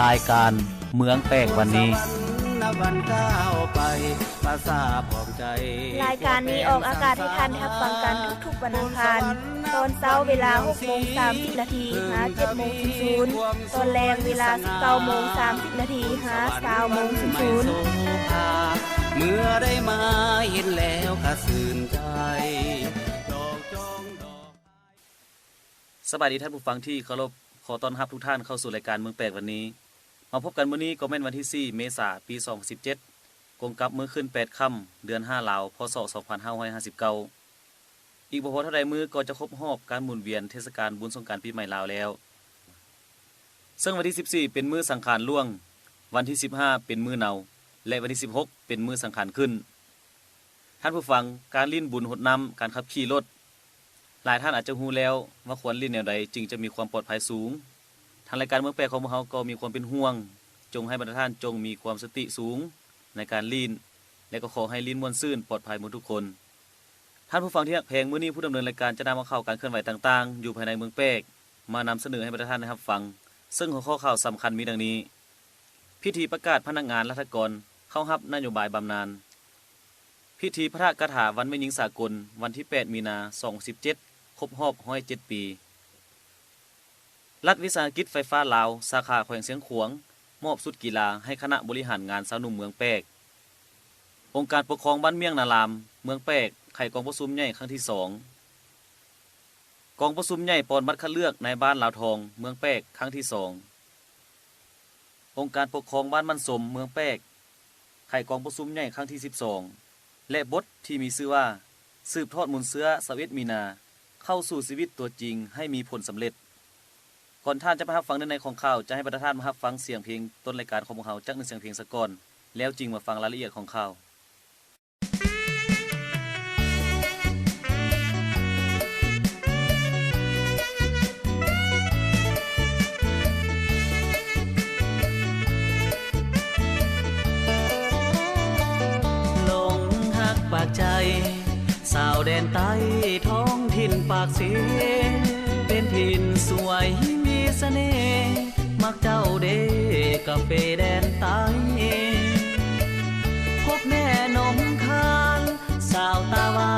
รายการเมืองแปลกวันนี้รายการนี้ออกอากาศให้ท่านรับฟังกันทุกๆวันอังคารตอนเช้าเวลา 6:30 น. หา 7:00 น. ตอนแลงเวลา 19:30 น. หา 20:00 น. เมื่อได้มาเห็นแล้วก็ชื่นใจสบายดีท่านผู้ฟังที่เคารพขอต้อนรับทุกท่านเข้าสู่รายการเมืองแปลกวันนี้มาพบกันมื้อนี้ก็แม่นวันที่4เมษายนปี2017กงกับมื้อขึ้น8ค่ำเดือน5ลาวพศ2559อีกบ่พอเท่าใดมื้อก็จะครบรอบการหมุนเวียนเทศกาลบุญสงกรานต์ปีใหม่ลาวแล้วซึ่งวันที่14เป็นมื้อสังขารล่วงวันที่15เป็นมื้อเนาและวันที่16เป็นมื้อสังขารขึ้นท่านผู้ฟังการลิ้นบุญหดน้ำการขับขี่รถหลายท่านอาจจะฮู้แล้วว่าควรลิ้นแนวใดจึงจะมีความปลอดภัยสูงทางรายการเมืองแปลกของพวกเราก็มีความเป็นห่วงจงให้บรรดาท่านจงมีความสติสูงในการลิ้นและก็ขอให้ลิ้นม่วนซื่นปลอดภัยหมดทุกคนท่านผู้ฟังที่รักเพลงมื้อนี้ผู้ดำเนินรายการจะนำเอาข่าวการเคลื่อนไหวต่างๆอยู่ภายในเมืองแปลกมานำเสนอให้บรรดาท่านได้รับฟังซึ่งหัวข้อข่าวสำคัญมีดังนี้พิธีประกาศพนักงานราชการเข้ารับนโยบายบำนาญพิธีพระราชกฐาวันแม่หญิงสากลวันที่8มีนาคม2017ครบรอบ107ปีรัฐวิสาหกิจไฟฟ้าลาวสาขาแขวงเสียงขวงมอบสุดกีฬาให้คณะบริหารงานสาวหนุ่มเมืองแปกองค์การปกครองบ้านเมียงนารามเมืองแปกไขกองประชุมใหญ่ครั้งที่2กองประชุมใหญ่ปอนบัตรคัดเลือกในบ้านลาวทองเมืองแปกครั้งที่2องค์การปกครองบ้านมันสมเมืองแปกไขกองประชุมใหญ่ครั้งที่12และบทที่มีชื่อว่าสืบทอดมูลเสื้อ21มีนาเข้าสู่ชีวิตตัวจริงให้มีผลสำเร็จก่อนท่านจะมารับฟังในของข่าวจะให้บรรดาท่านมารับฟังเสียงเพลงต้นรายการของพวกเราจัก1เสียงเพลงซะก่อนแล้วจึงมาฟังรายละเอียดของข่าวลงฮักปากใจสาวแดนใต้ท้องถิ่นปากเสียเป็นถิ่นสวยมีเสน่ห์มักเจ้าเด้กาแฟแดนใต้พบแม่นมคานสาวตาหวา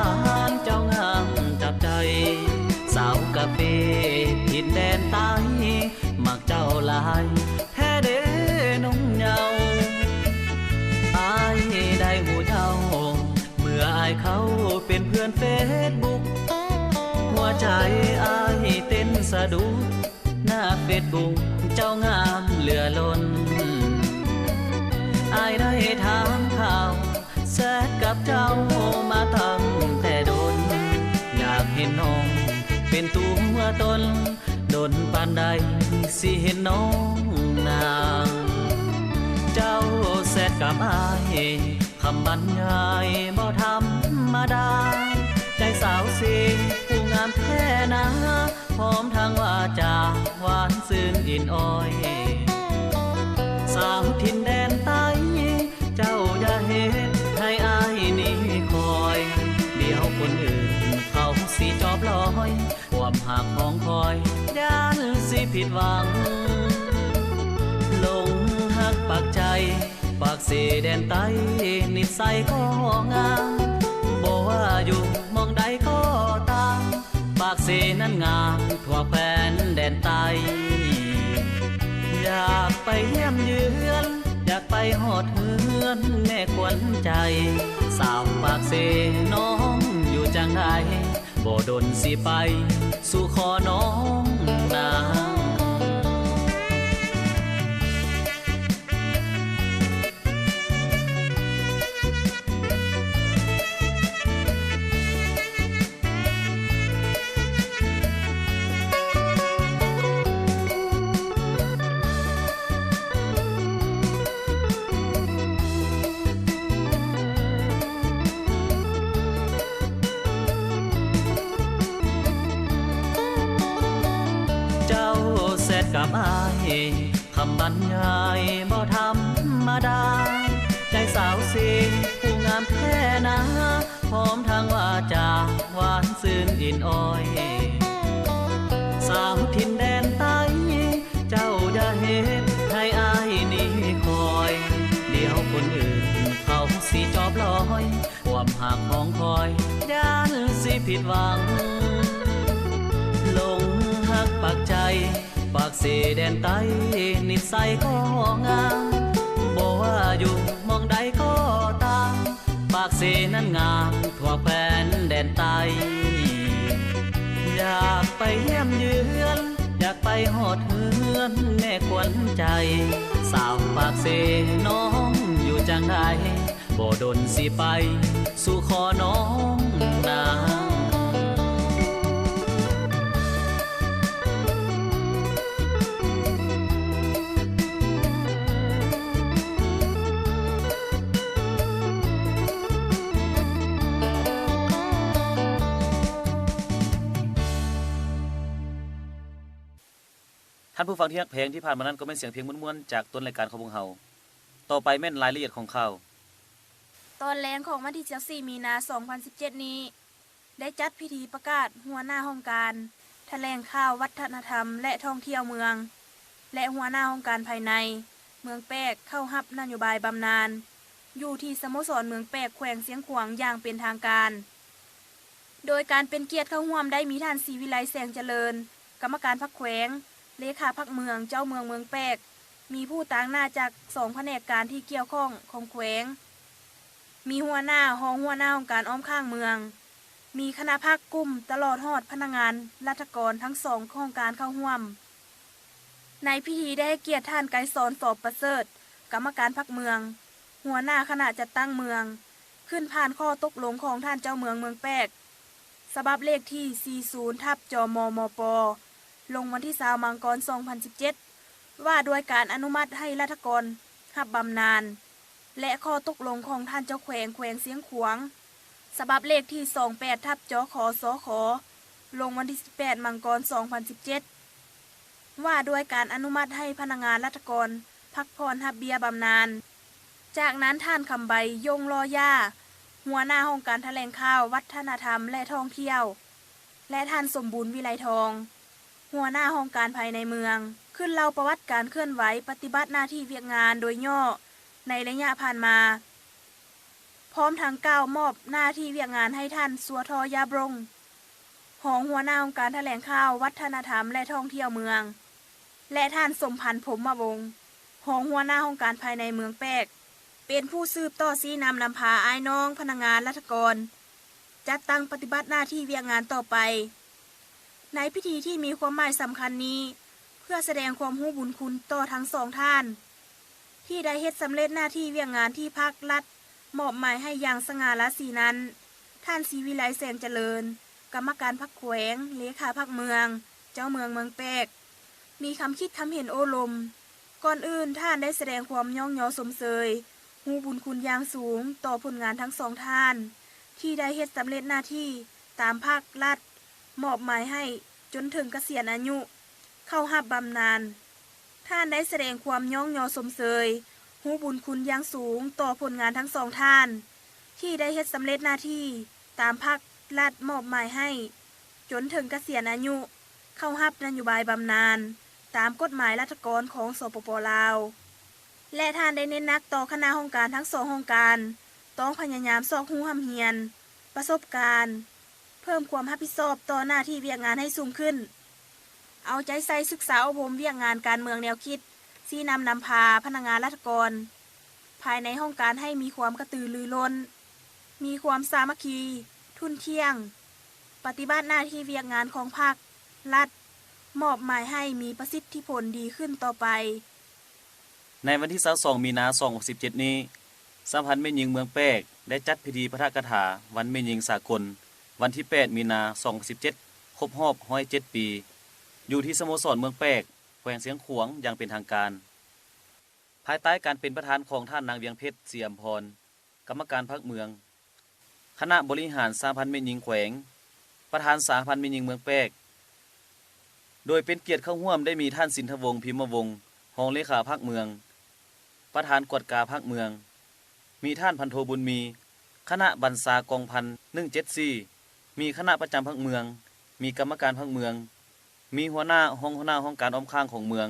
นเจ้างามจับใจสาวกาแฟถิ่นแดนใต้มักเจ้าหลายแท้เด้นมเยาอายได้หูเจ้าเมื่ออายเขาเป็นเพื่อนเฟซบุ๊กหัวใจอายเต้นสะดุดหน้าเฟซบุ๊กเจ้างามเหลือล้นอายได้ถามข่าวแซดกับเจ้ามาตั้งแต่ดนอยากเห็นน้องเป็นตัวตนดนปานใดสิเห็นน้องนางเจ้าแซดกับอายคำบรรยายบ่ธรรมดาใจสาวสิผู้งามแท้นะพร้อมทางวาจาหวานซื่นอินอ้อยสาวถิ่นแดนใต้เจ้าอย่าเฮ็ดให้อายนี่คอยเดี๋ยวคนอื่นเขาสิจอบลอยความหักของคอยย่านสิผิดหวังลงหักปากใจปากเสแดนใต้นิสัยก็งามบ่ว่าอยู่มองใดก็ตามปากเสนั้นงามทั่วแผ่นแดนใต้อยากไปเยี่ยมเยือนอยากไปหอดเฮือนแม่ขวัญใจสาวปากเสน้องอยู่จังใดบ่ดนสิไปสู่ขอน้องนางกับอายคำบรรยายบ่ธรรมดาใจสาวสิผู้งามแท้นะพร้อมทางวาจาหวานซื่นอินอ้อยสาวถิ่นแดนใต้เจ้าอย่าเฮ็ดให้อาย บลอยความหักของคอยย่านสิผิดหวังหลงหักปากใจปากเสแดนไตนิสัยก็งามบ่ว่าอยู่มองใดก็ตามปากเสนั้นงามทั่วแผ่นแดนไตอยากไปเยี่ยมเยือนอยากไปหอดเฮือนแม่ขวัญใจสาวปากเสน้องอยู่จังใดบ่ดนสิไปสู่ขอน้องนาง ท่านผู้ฟังที่รักเพลงที่ผ่านมานั้นก็เป็นเสียงเพลงม้วนๆจากต้นรายการของพวกเราต่อไปแม่นรายละเอียดของข่าว ตอนแรงของวันที่14มีนา2017นี้ได้จัดพิธีประกาศหัวหน้าห้องการแถลงข่าววัฒนธรรมและท่องเที่ยวเมืองและหัวหน้าห้องการภายในเมืองแปกเข้ารับนโยบายบำนาญอยู่ที่สโมสรเมืองแปกแขวงเสียงขวางอย่างเป็นทางการโดยการเป็นเกียรติเข้าร่วมได้มีท่านศรีวิไลแสงเจริญกรรมการพรรคแขวงเลขาพรรคเมืองเจ้าเมืองเมืองแปกมีผู้ต่างหน้าจาก2แผนกการที่เกี่ยวข้องของแขวงมีหัวหน้ารองหัวหน้าองค์การอ้อมข้างเมืองมีคณะพักกลุ่มตลอดฮอดพนักงานราชการทั้ง2โครงการเข้าร่วมในพิธีได้ให้เกียรติท่านไกรสอนสอบประเสริฐกรรมการพรรคเมืองหัวหน้าคณะจัดตั้งเมืองขึ้นผ่านข้อตกลงของท่านเจ้าเมืองเมืองแปกฉบับเลขที่40/จมมปลงวันที่20มังกร2017ว่าด้วยการอนุมัติให้ราชการรับบำนาญและข้อตกลงของท่านเจ้าแขวงเสียงขวางฉบับเลขที่28/จขสขลงวันที่18มังกร2017ว่าด้วยการอนุมัติให้พนักงานราชการพักผ่อนรับเบี้ยบำนาญจากนั้นท่านคำใบยงลอย่าหัวหน้าห้องการแถลงข่าววัฒนธรรมและท่องเที่ยวและท่านสมบูรณ์วิไลทองหัวหน้าห้องการภายในเมืองขึ้นเล่าประวัติการเคลื่อนไหวปฏิบัติหน้าที่เวียกงานโดยย่อในระยะผ่านมาพร้อมทางก้าวมอบหน้าที่เวียกงานให้ท่านสัวทอยาบรงหองหัวหน้าองค์การแถลงข่าววัฒนธรรมและท่องเที่ยวเมืองและท่านสมพันธ์ผมวงศ์หองหัวหน้าองค์การภายในเมืองแปกเป็นผู้สืบต่อชี้นำพาอ้ายน้องพนักงานราชการจัดตั้งปฏิบัติหน้าที่เวียกงานต่อไปในพิธีที่มีความหมายสำคัญนี้เพื่อแสดงความรู้บุญคุณต่อทั้ง2ท่านที่ได้เฮ็ดสำเร็จหน้าที่เวียกงานที่ภาครัฐมอบหมายให้อย่างสง่าราศีนั้นท่านศรีวิไลแสงเจริญกรรมการพรรคแขวงเลขาพรรคเมืองเจ้าเมืองเมืองแปกมีคำคิดคำเห็นโอลมก่อนอื่นท่านได้แสดงความย่องยอสมเสยรู้บุญคุณอย่างสูงต่อผลงานทั้ง2ท่านที่ได้เฮ็ดสำเร็จหน้าที่ตามภาครัฐมอบหมายให้จนถึงเกษียณอายุเข้ารับบำนาญท่านได้แสดงความย่องยอสมเสยรู้บุญคุณอย่างสูงต่อผลงานทั้ง2ท่านที่ได้เฮ็ดสำเร็จหน้าที่ตามภาครัฐมอบหมายให้จนถึงเกษียณอายุเข้ารับนโยบายบำนาญตามกฎหมายราชการของสปป.ลาวและท่านได้เน้นหนักต่อคณะห้องการทั้ง2ห้องการต้องพยายามซอกหูร่ำเรียนประสบการณ์เพิ่มความรับผิดชอบต่อหน้าที่เวียกงานให้สูงขึ้นเอาใจใส่ศึกษาอบรมเวียกงานการเมืองแนวคิดชี้นำพาพนักงานราชการภายในห้องการให้มีความกระตือรือร้นมีความสามัคคีทุนเที่ยงปฏิบัติหน้าที่เวียกงานของภาครัฐมอบหมายให้มีประสิทธิผลดีขึ้นต่อไปในวันที่22มีนา2017นี้สหพันธ์แม่หญิงเมืองแปกได้จัดพิธีพระราชกฐาวันแม่หญิงสากลวันที่8มีนา2017ครบรอบ107ปีอยู่ที่สโมสรเมืองแปกแขวงเสียงขวางอย่างเป็นทางการภายใต้การเป็นประธานของท่านนางเวียงเพชรเสียมพรกรรมการพรรคเมืองคณะบริหารสหพันธ์แม่หญิงแขวงประธานสหพันธ์แม่หญิงเมืองแปกโดยเป็นเกียรติเข้าร่วมได้มีท่านสินทวงศ์พิมพ์วงศ์รองเลขาพรรคเมืองประธานกฎกาพรรคเมืองมีท่านพันโทบุญมีคณะบรรษากองพัน174มีคณะประจำพรรคเมืองมีกรรมการพรรคเมืองมีหัวหน้าห้องการอ้อมข้างของเมือง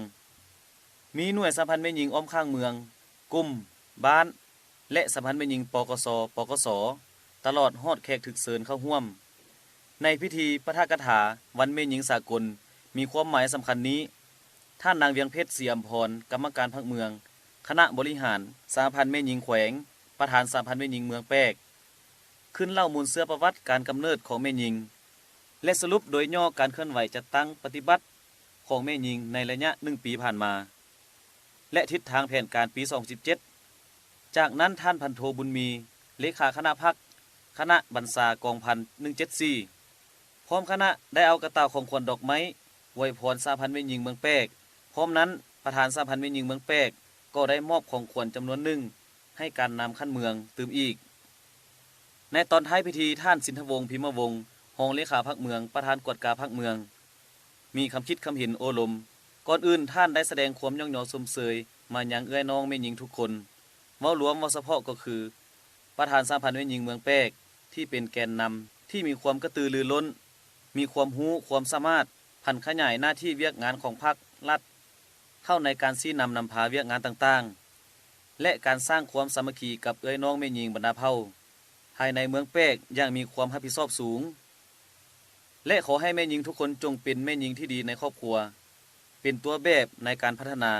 มีหน่วยสหพันธ์แม่หญิงอ้อมข้างเมืองกลุ่มบ้าน และสัมพันธ์แม่หญิงปกสปกสตลอดฮอดแขกถึกเชิญเข้าร่วมในพิธีปฐกถาวันแม่หญิงสากลมีความหมายสำคัญนี้ท่านนางเวียงเพชรศรีอำพรกรรมการพรรคเมืองคณะบริหารสหพันธ์แม่หญิงแขวงประธานสหพันธ์แม่หญิงเมืองแปกขึ้นเล่ามูลเสื้อประวัติการกำเนิดของแม่หญิงและสรุปโดยย่อการเคลื่อนไหวจัดตั้งปฏิบัติของแม่หญิงในระยะ1 ปีผ่านมาและทิศทางแผนการปี2017จากนั้นท่านพันโทบุญมีเลขาคณะพรรคคณะบรรษากองพัน174พร้อมคณะได้เอากระต่ายของขวัญดอกไม้อวยพรสหพันธ์แม่หญิงเมืองแปกพร้อมนั้นประธานสหพันธ์แม่หญิงเมืองแปกก็ได้มอบของขวัญจำนวนหนึ่งให้การนำขั้นเมืองตื่มอีกในตอนท้ายพิธีท่านสินทวงศ์พิมพ์วงศ์รองเลขาพรรคเมืองประธานกวดกาพรรคเมืองมีคำคิดคำเห็นโอลมก่อนอื่นท่านได้แสดงความย่องยอสมเสยมายังเอื้อยน้องแม่หญิงทุกคนเว้ารวมว่าเฉพาะก็คือประธานสหพันธ์แม่หญิงเมืองแปกที่เป็นแกนนำที่มีความกระตือรือร้นมีความรู้ความสามารถพันขยายหน้าที่เวียกงานของพรรครัฐเข้าในการชี้นำพาเวียกงานต่างๆและการสร้างความสามัคคีกับเอื้อยน้องแม่หญิงบรรดาเผ่าภายในเมืองแปกอย่างมีความรับผิดชอบสูงและขอให้แม่หญิงทุกคนจงเป็นแม่หญิงที่ดีในครอบครัวเป็นตัวแบบในการพัฒนา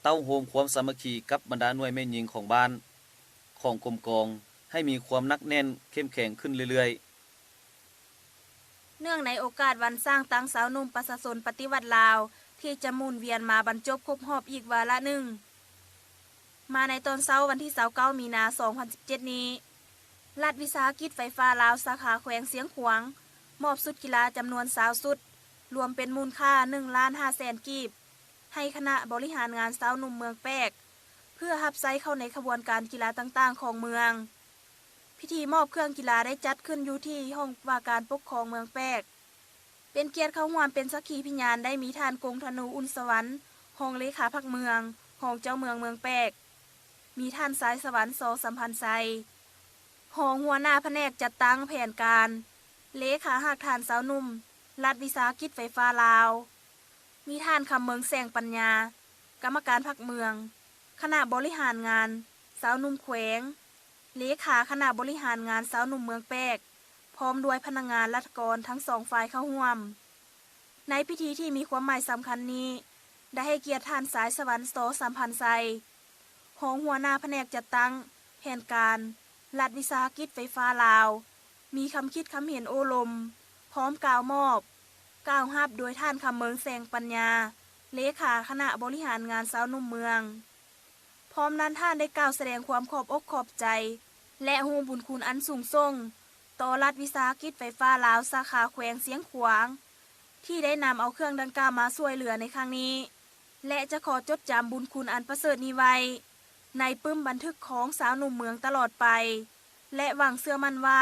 เต้าโฮมความสามัคคีกับบรรดาหน่วยแม่หญิงของบ้านของกรมกองให้มีความนักแน่นเข้มแข็งขึ้นเรื่อยๆเนื่องในโอกาสวันสร้างตั้งสาวหนุ่มประชาชนปฏิวัติลาวที่จะหมุนเวียนมาบรรจบครบรอบอีกวาระหนึ่งมาในตอนเช้าวันที่29 มีนาคม 2017 นี้รัฐวิสาหกิจไฟฟ้าลาวสาขาแขวงเสียงขวางมอบชุดกีฬาจำนวน20ชุดรวมเป็นมูลค่า 1,500,000 กีบให้คณะบริหารงานสาวหนุ่มเมืองแปกเพื่อรับใช้เข้าในขบวนการกีฬาต่างๆของเมืองพิธีมอบเครื่องกีฬาได้จัดขึ้นอยู่ที่ห้องว่าการปกครองเมืองแปกเป็นเกียรติเข้าร่วมเป็นสักขีพยานได้มีท่านกงธนูอุ่นสวรรค์รองเลขาพรรคเมืองรองเจ้าเมืองเมืองแปกมีท่านสายสวรรค์โสสัมพันธ์ไซรองหัวหน้าแผนกจัดตั้งแผนการเลขาหากฐานสาวหนุ่มรัฐวิสาหกิจไฟฟ้าลาวมีท่านคำเมืองแสงปัญญากรรมการพรรคเมืองคณะบริหารงานสาวหนุ่มแขวงเลขาคณะบริหารงานสาวหนุ่มเมืองแปกพร้อมด้วยพนักงานราชการทั้งสองฝ่ายเข้าร่วมในพิธีที่มีความหมายสำคัญนี้ได้ให้เกียรติท่านสายสวรรค์โสสัมพันธ์ไซรองหัวหน้าแผนกจัดตั้งแผนการรัฐวิสาหกิจไฟฟ้าลาวมีคำคิดคำเห็นโอลมพร้อมกล่าวมอบกล่าวรับโดยท่านคำเมืองแสงปัญญาเลขาคณะบริหารงานสาวหนุ่มเมืองพร้อมนั้นท่านได้กล่าวแสดงความขอบอกขอบใจและฮู้บุญคุณอันสูงส่งต่อรัฐวิสาหกิจไฟฟ้าลาวสาขาแขวงเสียงขวางที่ได้นำเอาเครื่องดังกล่าวมาช่วยเหลือในครั้งนี้และจะขอจดจำบุญคุณอันประเสริฐนี้ไว้ในปึ้มบันทึกของสาวหนุ่มเมืองตลอดไปและหวังเชื่อมั่นว่า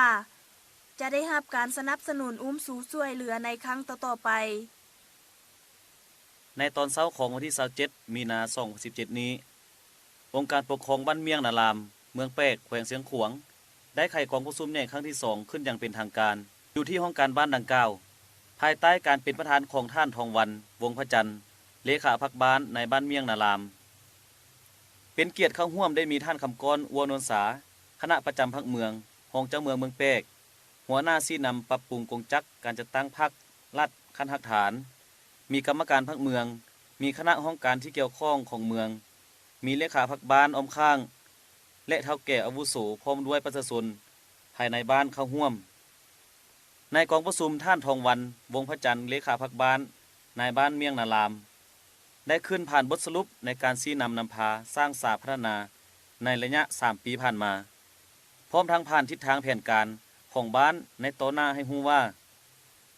จะได้รับการสนับสนุนสู่ช่วยเหลือในครั้งต่อๆไปในตอนเช้าของวันที่27 มีนาคม 2017 นี้องค์การปกครองบ้านเมียงนารามเมืองแปกแขวงเสียงขวางได้ไขกองประชุมใหญ่ครั้งที่2ขึ้นอย่างเป็นทางการอยู่ที่ห้องการบ้านดังกล่าวภายใต้การเป็นประธานของท่านทองวันวงพระจันทร์เลขาพรรคบ้านในบ้านเมียงนารามเป็นเกียรติเข้าร่วมได้มีท่านคำกรอัวนนสาคณะประจำพรรคเมืองรองเจ้าเมืองเมืองแปกหัวหน้าชี้นำปรับปรุงกงจักรการจัดตั้งพรรครัฐขั้นหักฐานมีกรรมการพรรคเมืองมีคณะห้องการที่เกี่ยวข้องของเมืองมีเลขาพรรคบ้านอ้อมข้างและเฒ่าแก่อาวุโสพร้อมด้วยประชาชนภายในบ้านเข้าร่วมในกองประชุมท่านทองวันวงพระจันทร์เลขาพรรคบ้านนายบ้านเมียงนารามได้ขึ้นผ่านบทสรุปในการชี้นำพาสร้างสาพัฒนาในระยะ3 ปีผ่านมาพร้อมทั้งผ่านทิศทางแผนการของบ้านในต่อหน้าให้ฮู้ว่า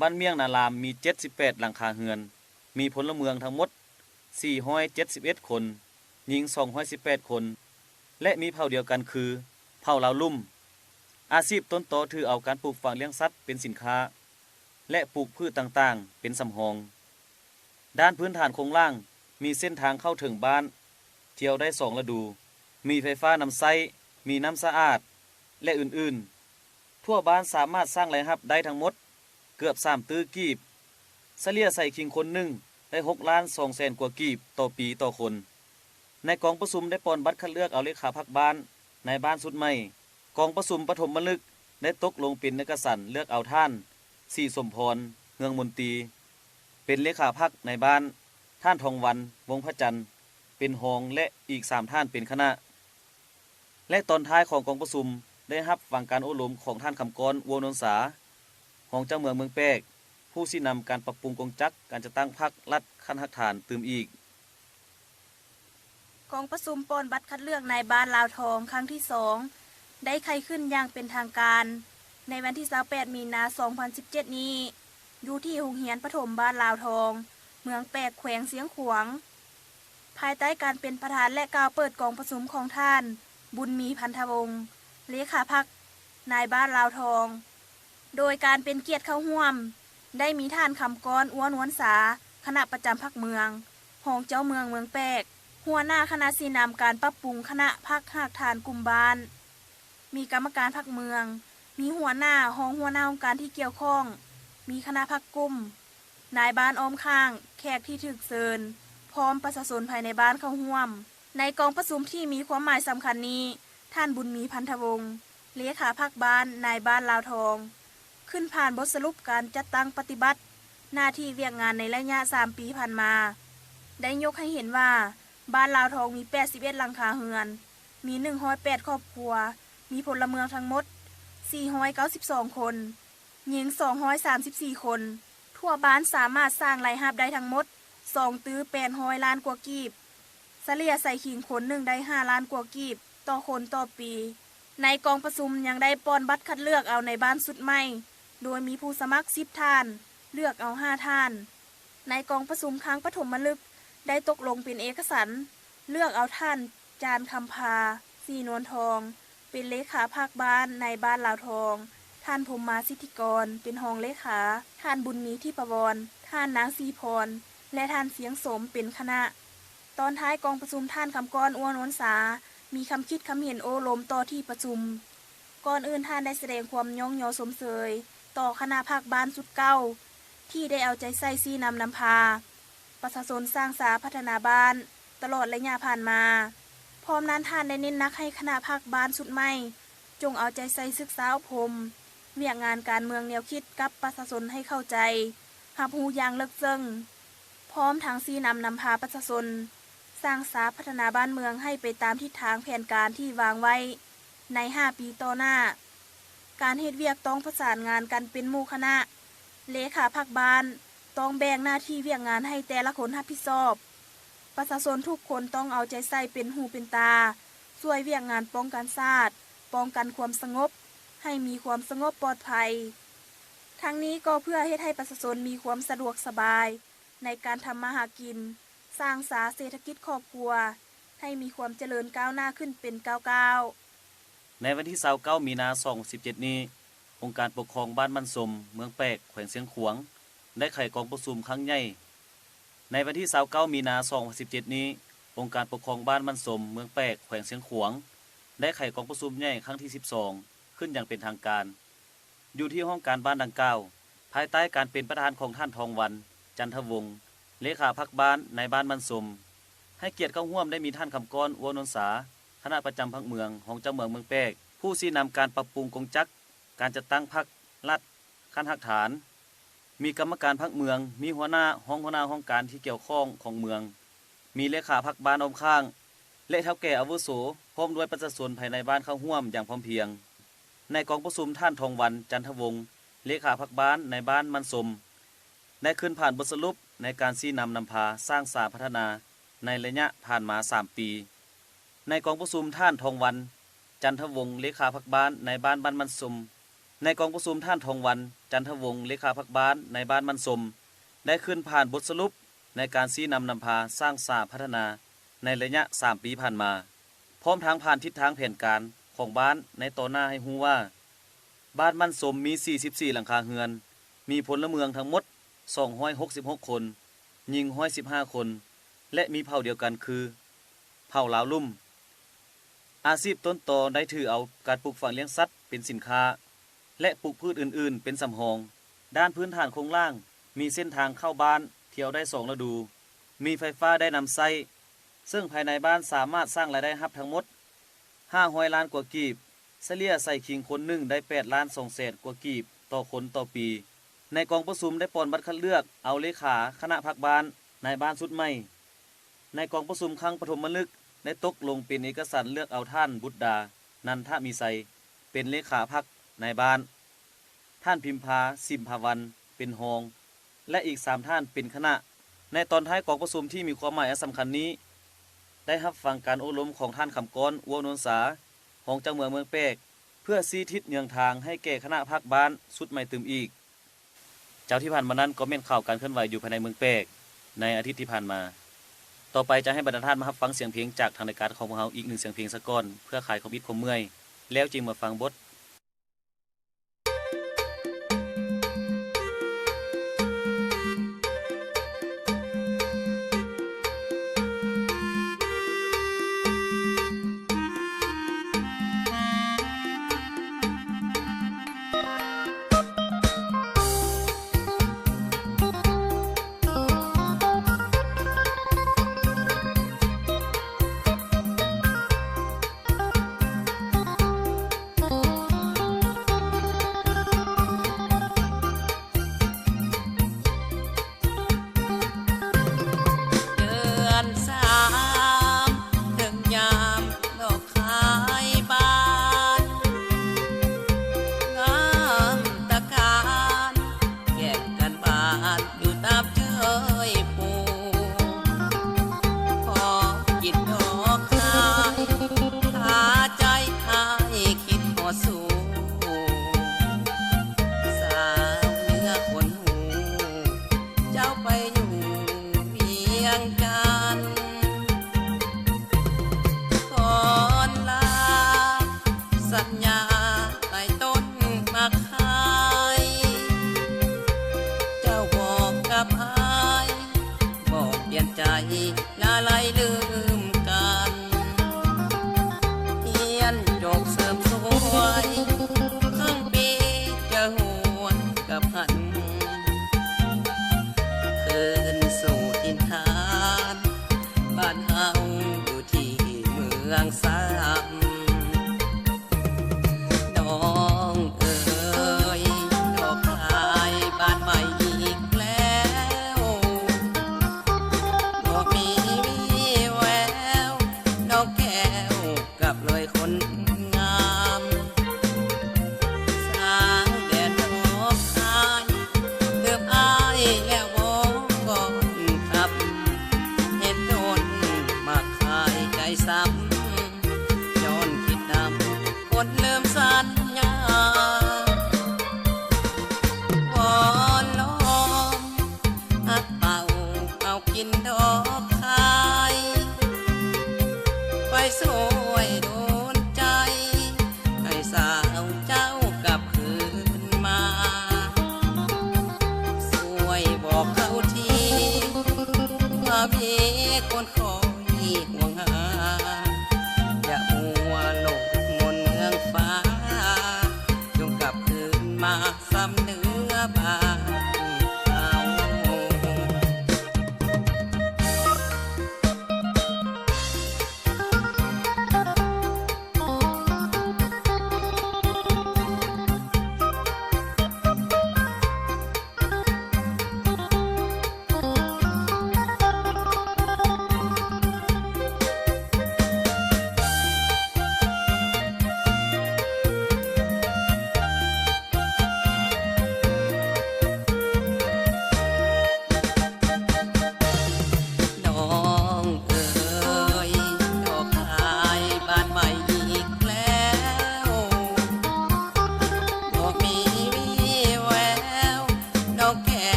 บ้านเมียงนารามมี78หลังคาเรือนมีพลเมืองทั้งหมด471คนหญิง218คนและมีเผ่าเดียวกันคือเผ่าลาวลุ่มอาชีพต้นตอถือเอาการปลูกฝังเลี้ยงสัตว์เป็นสินค้าและปลูกพืชต่างๆเป็นสำรองด้านพื้นฐานโครงล่างมีเส้นทางเข้าถึงบ้านเที่ยวได้2ฤดูมีไฟฟ้าน้ำใช้มีน้ำสะอาดและอื่นๆทั่วบ้านสามารถสร้างรายรับได้ทั้งหมดเกือบ3 ตื้อกีบเฉลี่ยใส่คิงคนหนึ่งได้6,200,000 กว่ากีบต่อปีต่อคนในกองประชุมได้ปอนบัตรคัดเลือกเอาเลขาพรรคบ้าน ในบ้านสุดใหม่กองประสุมปฐมมฤกษ์ได้ตกลงเป็นเอกสารเลือกเอาท่านสีสมพรเฮืองมนตรีเป็นเลขาพักในบ้านท่านทองวันวงพระจันทร์เป็นรองและอีก3ท่านเป็นคณะและตอนท้ายของกองประชุมได้รับฟังการอบรมของท่านคำกรวัวนนสาของเจ้าเมืองเมืองแปกผู้สินำการปรับปรุงกองจักรการจะตั้งพรรครัฐขั้นหักฐานตืมอีกกองประชุมปนบัตรคัดเลือกในบ้านลาวทองครั้งที่2ได้ไขขึ้นอย่างเป็นทางการในวันที่28มีนาคม2017นี้อยู่ที่โรงเรียนประถมบ้านลาวทองเมืองแปกแขวงเสียงขวางภายใต้การเป็นประธานและกล่าวเปิดกองประชุมของท่านบุญมีพันธวงศ์เลขาพรรคนายบ้านลาวทองโดยการเป็นเกียรติเข้าร่วมได้มีท่านคำกรอ้วนวนสาคณะประจำพรรคเมืองรองเจ้าเมืองเมืองแปกหัวหน้าคณะสีนำการปรับปรุงคณะพรรคหากฐานกลุ่มบ้านมีกรรมการพรรคเมืองมีหัวหน้ารองหัวหน้าองค์การที่เกี่ยวข้องมีคณะพรรคกลุ่มนายบ้านอ้อมข้างแขกที่ถึกเชิญพร้อมประชาชนภายในบ้านเข้าร่วมในกองประชุมที่มีความหมายสำคัญนี้ท่านบุญมีพันธวงศ์เลขาพรรคบ้านนายบ้านลาวทองขึ้นผ่านบทสรุปการจัดตั้งปฏิบัติหน้าที่เวียกงานในระยะ3 ปีผ่านมาได้ยกให้เห็นว่าบ้านลาวทองมี81หลังคาเรือนมี108ครอบครัวมีพลเมืองทั้งหมด492คนหญิง234คนทั่วบ้านสามารถสร้างรายรับได้ทั้งหมด2ตื้อ800ล้านกว่ากีบเฉลี่ยใส่ขิงคน1ได้5ล้านกว่ากีบต่อคนต่อปีในกองประชุมยังได้ป้อนบัตรคัดเลือกเอาในบ้านสุดใหม่โดยมีผู้สมัคร10ท่านเลือกเอา5ท่านในกองประชุมครั้งปฐมฤกษ์ได้ตกลงเป็นเอกสารเลือกเอาท่านจานคำพาสีนวลทองเป็นเลขาภาคบ้านในบ้านลาวทองท่านพรหมาสิทธิกรเป็นรองเลขาท่านบุญมีที่ประวรท่านนางสีพรและท่านเสียงสมเป็นคณะตอนท้ายกองประชุมท่านคำกรอ้วนวนสามีคำคิดคำเห็นโอลมต่อที่ประชุมก่อนอื่นท่านได้แสดงความย่องยอสมเสยต่อคณะภาคบ้านสุดเก้าที่ได้เอาใจใส่ซีนำพาประชาชนสร้างสาพัฒนาบ้านตลอดระยะผ่านมาพร้อมนั้นท่านได้เน้นนักให้คณะภาคบ้านสุดใหม่จงเอาใจใส่ศึกษาอบรมเวียกงานการเมืองแนวคิดกับประชาชนให้เข้าใจรับรู้อย่างลึกซึ้งพร้อมทางซีนำพาประชาชนสร้างสาพัฒนาบ้านเมืองให้ไปตามทิศทางแผนการที่วางไว้ใน5 ปีต่อหน้าการเฮ็ดเวียกต้องประสานงานกันเป็นหมู่คณะเลขาพรรคบ้านต้องแบ่งหน้าที่เวียกงานให้แต่ละคนรับผิดชอบประชาชนทุกคนต้องเอาใจใส่เป็นหูเป็นตาช่วยเวียกงานป้องกันชาติป้องกันความสงบให้มีความสงบปลอดภัยทั้งนี้ก็เพื่อให้ประชาชนมีความสะดวกสบายในการทำมาหากินสร้างสาเศรษฐกิจครอบครัวให้มีความเจริญก้าวหน้าขึ้นเป็นก้าวในวันที่29มีนาคม2017นี้องค์การปกครองบ้านมันสมเมืองแปกแขวงเสียงขวางได้ไขกองประชุมครั้งใหญ่ในวันที่29มีนาคม2017นี้องค์การปกครองบ้านมันสมเมืองแปกแขวงเสียงขวางได้ไขกองประชุมใหญ่ครั้งที่12ขึ้นอย่างเป็นทางการอยู่ที่ห้องการบ้านดังกล่าวภายใต้การเป็นประธานของท่านทองวันจันทวงศ์เลขาพรรคบ้านในบ้านมันสมให้เกียรติเข้าร่วมได้มีท่านคำกรวัวนนสาคณะประจำพรรคเมืองของเจ้าเมืองเมืองแปกผู้ชี้นำการปรับปรุงกองจักรการจัดตั้งพรรครัฐขั้นหักฐานมีกรรมการพรรคเมืองมีหัวหน้าห้องการที่เกี่ยวข้องของเมืองมีเลขาพรรคบ้านอมข้างและเฒ่าแก่อาวุโสพร้อมด้วยประชาชนภายในบ้านเข้าร่วมอย่างพร้อมเพรียงในกองประชุมท่านทองวันจันทวงศ์เลขาพรรคบ้านในบ้านมันสมได้ขึ้นผ่านบทสรุปในการชี้นำพาสร้างสาพัฒนาในระยะผ่านมา3 ปีในกองประชุมท่านทองวันจันทวงศ์เลขาพรรคบ้านในบ้านมันสมในกองประชุมท่านทองวันจันทวงศ์เลขาพรรคบ้านในบ้านมันสมได้ขึ้นผ่านบทสรุปในการชี้นำพาสร้างสาพัฒนาในระยะ3 ปีผ่านมาพร้อมทางผ่านทิศทางแผนการของบ้านในต่อหน้าให้รู้ว่าบ้านมันสมมี44หลังคาเรือนมีพลเมืองทั้งหมด266คนหญิง115คนและมีเผ่าเดียวกันคือเผ่าลาวลุ่มอาชีพต้นตอได้ถือเอาการปลูกฝังเลี้ยงสัตว์เป็นสินค้าและปลูกพืชอื่นๆเป็นสำรองด้านพื้นฐานโครงล่างมีเส้นทางเข้าบ้านเที่ยวได้2 ฤดูมีไฟฟ้าได้นำใช้ซึ่งภายในบ้านสามารถสร้างรายได้รับทั้งหมด 500 ล้านกว่ากีบเฉลี่ยใส่คิงคนหนึ่งได้8ล้าน2แสนกว่ากีบต่อคนต่อปี ในกองประชุมได้ปอนบัตรคัดเลือกเอาเลขาคณะพรรคบ้านนายบ้านสุดใหม่ในกองประชุมครั้งปฐมฤกษ์ได้ตกลงเป็นเอกสารเลือกเอาท่านบุตรดานันทมีไสเป็นเลขาพรรคนายบ้านท่านพิมพาสิมภาวันเป็นรองและอีก3ท่านเป็นคณะในตอนท้ายกองประชุมที่มีความหมายสำคัญนี้ได้รับฟังการอบรมของท่านคำก้อนวัวนนสาของจังเมืองแปกเพื่อชี้ทิศเนืองทางให้แก่คณะพรรคบ้านสุดใหม่ตึมอีกเจ้าที่ผ่านมานั้นก็แม่นข่าวการเคลื่อนไหวอยู่ภายในเมืองแปกในอาทิตย์ที่ผ่านมาต่อไปจะให้บรรดาท่านมารับฟังเสียงเพลงจากทางรายการของพวกเราอีก1เสียงเพลงซะก่อนเพื่อคลายความอิดความเมื่อยแล้วจึงมาฟังบท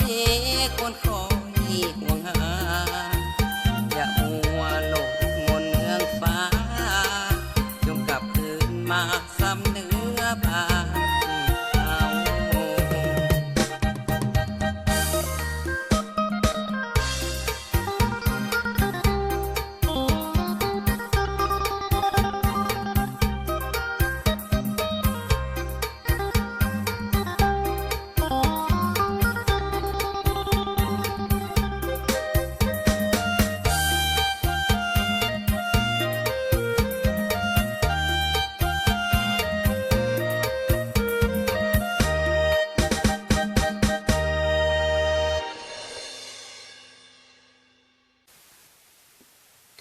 มีคนคอยห่วงหาอย่ามัวโลกมนเมืองฟ้าจงกลับคืนมาซ้ำเนื้อบ้านเฮา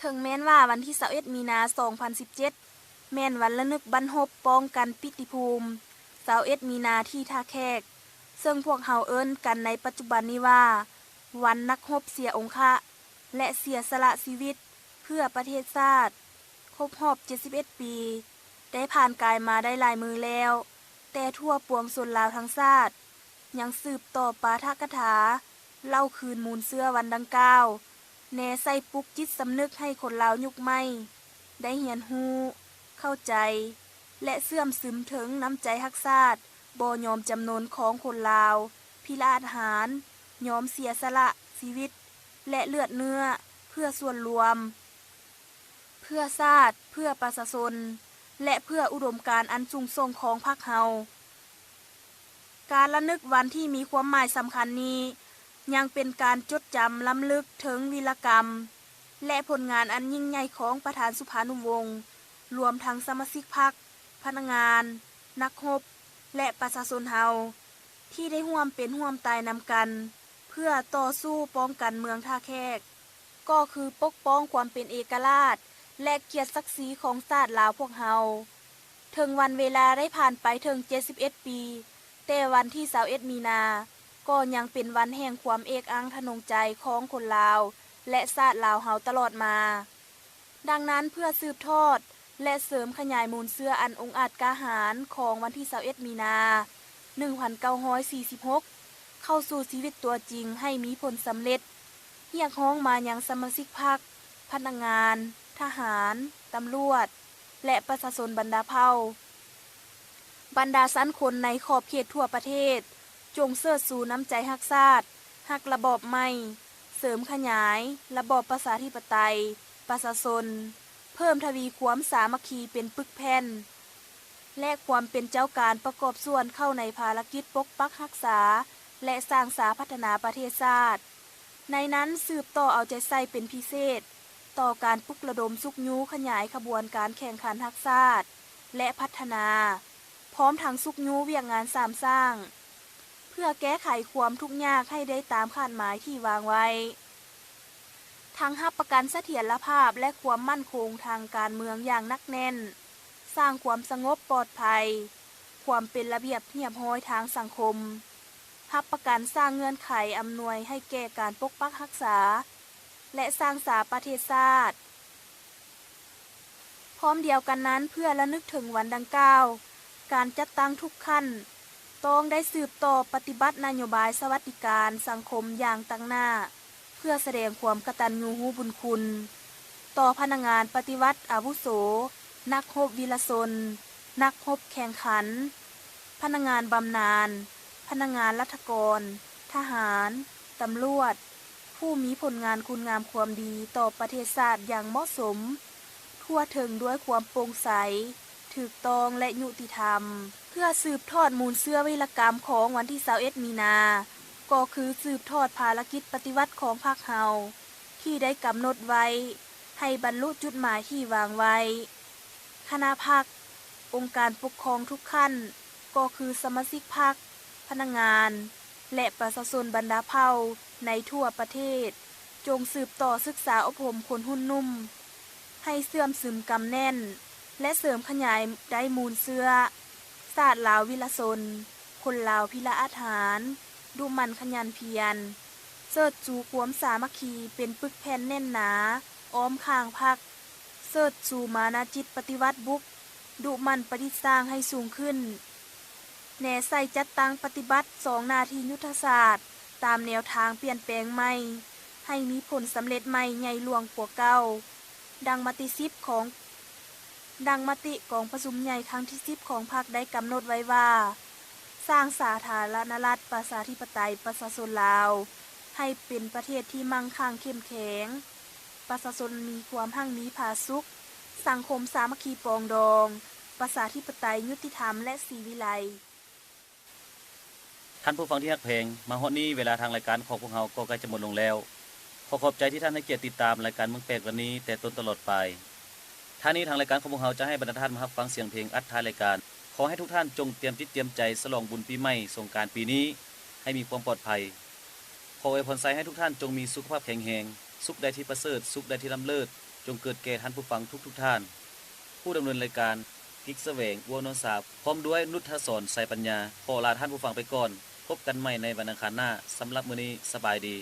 ถึงแม้นว่าวันที่21มีนา2017แม่นวันระลึกบรรพบป้องกันปิติภูมิ21มีนาที่ท่าแขกซึ่งพวกเฮาเอิ้นกันในปัจจุบันนี้ว่าวันนักรบเสียองคะและเสียสละชีวิตเพื่อประเทศชาติครบรอบ71ปีได้ผ่านกายมาได้หลายมือแล้วแต่ทั่วปวงชนลาวทั้งชาติยังสืบต่อปาฐกถาเล่าคืนมูลเสื้อวันดังกล่าวแน่ใส่ปลุกจิตสำนึกให้คนลาวยุคใหม่ได้เรียนรู้เข้าใจและเสื่อมซึมถึงน้ำใจฮักชาติบ่ยอมจำนนของคนลาวพิราชหารยอมเสียสละชีวิตและเลือดเนื้อเพื่อส่วนรวมเพื่อชาติเพื่อประชาชนและเพื่ออุดมการณ์อันสูงส่งของพรรคเฮาการระลึกวันที่มีความหมายสำคัญนี้ยังเป็นการจดจำล้ำลึกถึงวีรกรรมและผลงานอันยิ่งใหญ่ของประธานสุภานุวงศ์รวมทั้งสมาชิกพรรคพนักงานนักรบและประชาชนเฮาที่ได้ร่วมเป็นร่วมตายนำกันเพื่อต่อสู้ป้องกันเมืองท่าแขกก็คือปกป้องความเป็นเอกราชและเกียรติศักดิ์ศรีของชาติลาวพวกเฮาถึงวันเวลาได้ผ่านไปถึง71ปีแต่วันที่21มีนาก็ยังเป็นวันแห่งความเอกอังทนงใจของคนลาวและชาติลาวเฮาตลอดมาดังนั้นเพื่อสืบทอดและเสริมขยายมูลเสื้ออันองอาจกล้าหาญของวันที่21มีนา1946เข้าสู่ชีวิตตัวจริงให้มีผลสำเร็จเรียกร้องมายังสมาชิกพรรคพนักงานทหารตำรวจและประชาชนบรรดาเผ่าบรรดาชั้นคนในขอบเขตทั่วประเทศจงเสิร์ชสู่น้ำใจฮักชาติฮักระบอบใหม่เสริมขยายระบอบประชาธิปไตยประชาชนเพิ่มทวีความสามัคคีเป็นปึกแผ่นและความเป็นเจ้าการประกอบส่วนเข้าในภารกิจปกปักรักษาและสร้างสาพัฒนาประเทศชาติในนั้นสืบต่อเอาใจใส่เป็นพิเศษต่อการปลุกระดมสุกยูขยายขบวนการแข่งขันฮักชาติและพัฒนาพร้อมทั้งสุกยูเวียกงานสามสร้างเพื่อแก้ไขความทุกข์ยากให้ได้ตามคาดหมายที่วางไว้ทั้งรับประกันเสถียรภาพและความมั่นคงทางการเมืองอย่างนักแน่นสร้างความสงบปลอดภัยความเป็นระเบียบเรียบร้อยทางสังคมรับประกันสร้างเงื่อนไขอำนวยให้แก่การปกปักรักษาและสร้างสาประเทศชาติพร้อมเดียวกันนั้นเพื่อระลึกถึงวันดังกล่าวการจัดตั้งทุกขั้นต้องได้สืบต่อปฏิบัตินโยบายสวัสดิการสังคมอย่างตั้งหน้าเพื่อแสดงความกตัญญูรู้บุญคุณต่อพนักงานปฏิวัติอาวุโสนักรบวีรชนนักรบแข่งขันพนักงานบำนาญพนักงานรัฐกรทหารตำรวจผู้มีผลงานคุณงามความดีต่อประเทศชาติอย่างเหมาะสมทั่วถึงด้วยความโปร่งใสถูกต้องและยุติธรรมเพื่อสืบทอดมูลเสื้อวีรกรรมของวันที่21มีนาก็คือสืบทอดภารกิจปฏิวัติของพรรคเฮาที่ได้กำหนดไว้ให้บรรลุจุดหมายที่วางไว้คณะพรรคองค์การปกครองทุกขั้นก็คือสมาชิกพรรคพนักงานและประชาชนบรรดาเผ่าในทั่วประเทศจงสืบต่อศึกษาอบรมคนหุ่นนุ่มให้เสื่อมซึมกำแน่นและเสริมขยายได้มูลเสื้อศาสตร์ลาววิรชนคนลาวพิละอาหารดูมันขยันเพียรเสิร์ชสู่ความสามัคคีเป็นปึกแผ่นแน่นหนาอ้อมข้างพักเสิร์ชสู่มานาจิตปฏิวัติบุกดุมันปฏิสร้างให้สูงขึ้นแน่ใส่จัดตั้งปฏิบัติ2นาทียุทธศาสตร์ ตามแนวทางเปลี่ยนแปลงใหม่ให้มีผลสำเร็จใหม่ใหญ่หลวงกว่าเก่าดังมติกองประชุมใหญ่ครั้งที่10ของพรรคได้กำหนดไว้ว่า สร้างสาธารณรัฐประชาธิปไตยประชาชนลาวให้เป็นประเทศที่มั่งคั่งเข้มแข็งประชาชนมีความหั่งมีผาสุขสังคมสามัคคีปรองดองประชาธิปไตยยุติธรรมและศรีวิไลย์ ท่านผู้ฟังที่รักเพลงมาฮอดนี้เวลาทางรายการของพวกเราก็ใกล้จะหมดลงแล้วขอขอบใจที่ท่านให้เกียรติติดตามรายการเมืองแปลกวันนี้แต่ต้นตลอดไปท่านี้ทางรายการของพวกเราจะให้บรรดาท่านมารับฟังเสียงเพลงอัดท้ายรายการขอให้ทุกท่านจงเตรียมจิตเตรียมใจฉลองบุญปีใหม่สงกรานต์ปีนี้ให้มีความปลอดภัยขออวยพรให้ทุกท่านจงมีสุขภาพแข็งแรงสุขใดที่ประเสริฐสุขใดที่ล้ำเลิศจงเกิดแก่ท่านผู้ฟังทุกท่านผู้ดำเนินรายการกิ๊กแสวงวัวนนทราบพร้อมด้วยนุชสรใสปัญญาขอลาท่านผู้ฟังไปก่อนพบกันใหม่ในวันอังคารหน้าสำหรับมื้อนี้สบายดี